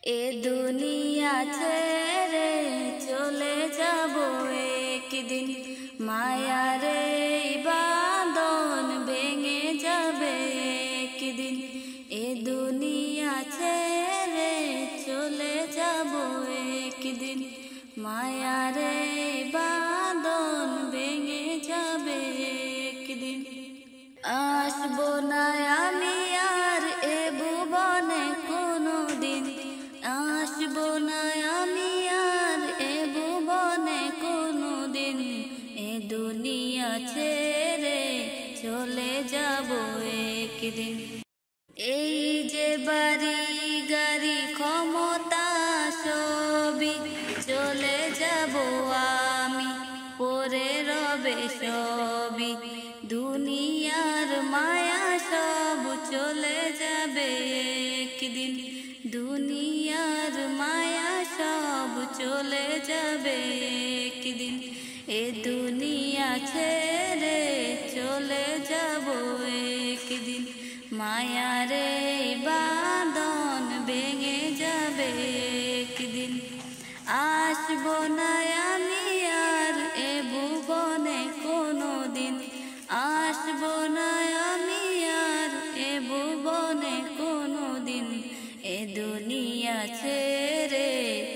এ দুনিয়া ছেড়ে চলে যাব একদিন, মায়ারে বাঁধন ভেঙে যাবে একদিন। এ দুনিয়া ছেড়ে চলে যাব একদিন, মায়ারে বাঁধন ভেঙে যাবে একদিন। আসবো না আমি আর এ ভুবনে কোনো দিন, আসবো না আমি আর এ ভুবনে কোনো দিন। এ দুনিয়া ছেড়ে চলে যাব একদিন। এই যে বাড়ি গাড়ি ক্ষমতা সবই চলে যাব আমি, পরে রবে সবই। দুনিয়ার মায়া সব চলে যাবে একদিন, দুনিয়ার মায়া সব চলে যাবে একদিন। এ দুনিয়া ছেড়ে চলে যাব একদিন, মায়ারে বাঁধন ভেঙে যাবে একদিন। আসবো না আমি আর এ ভুবনে কোনো দিন, আসবো না আমি আর এ ভুবনে কোনো দিন। এ দুনিয়া ছেড়ে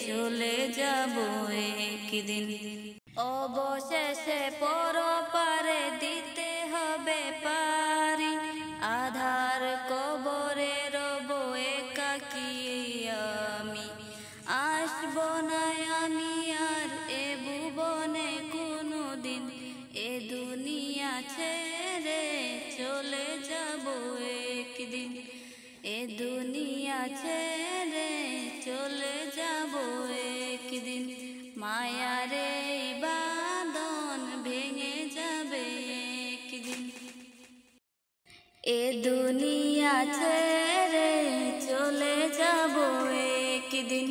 চলে যাব একদিন। অবশেষে পরপারে দিতে হবে পারি, আধার কবরে রব একাকী আমি। আসবো না আমি আর এ ভুবনে কোনো দিন, এ দুনিয়া ছেড়ে চলে যাব একদিন। এ দুনিয়া ছেড়ে চলে যাব একদিন, মায়ারে বাঁধন ভেঙে যাবে একদিন। এ দুনিয়া ছেড়ে চলে যাব একদিন,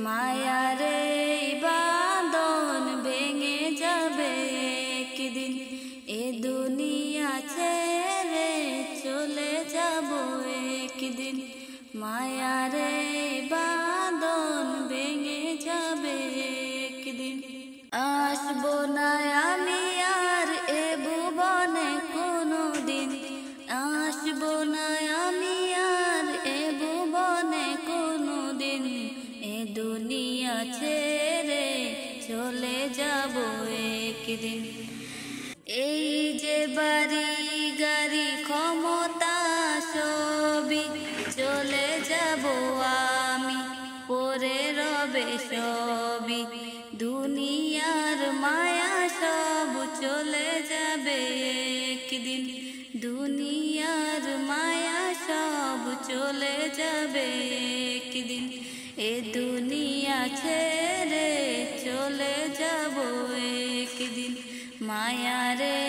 মায়ারে বাঁধন ভেঙে যাবে একদিন। এ দুনিয়া ছেড়ে চলে যাব একদিন, মায়ারে বাঁধন ভেঙে যাবে একদিন। আসবো না আমি আর এ ভুবনে কোনো দিন, আসবো না আমি আর এ ভুবনে কোনো দিন। এ দুনিয়া ছেড়ে চলে যাব একদিন। এই যে বাড়ি গাড়ি ক্ষমতা সবই চলে যাব আমি, পরে রবে সবই। দুনিয়ার মায়া সব চলে যাবে একদিন, দুনিয়ার মায়া সব চলে যাবে একদিন। এ দুনিয়া ছেড়ে চলে যাব একদিন, মায়ারে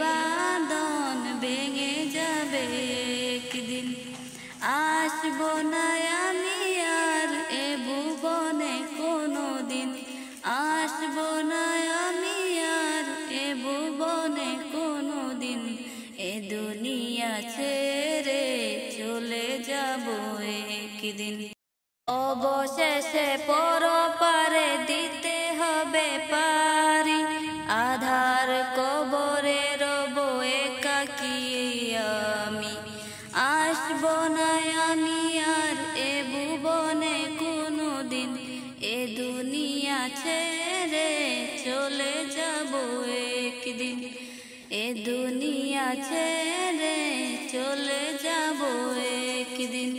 বাঁধন ভেঙে যাবে একদিন। আসবো না আমি আর এ ভুবনে কোনো দিন, আসবো না আমি আর এ ভুবনে কোনো দিন। এ দুনিয়া ছেড়ে চলে যাব একদিন। অবশেষে পরপারে দিতে হবে পারি, আধার কবরে রব একাকী আমি। আসবো না আমি আর এ ভুবনে কোনো দিন, এ দুনিয়া ছেড়ে চলে যাব একদিন। এ দুনিয়া ছেড়ে চলে যাব একদিন,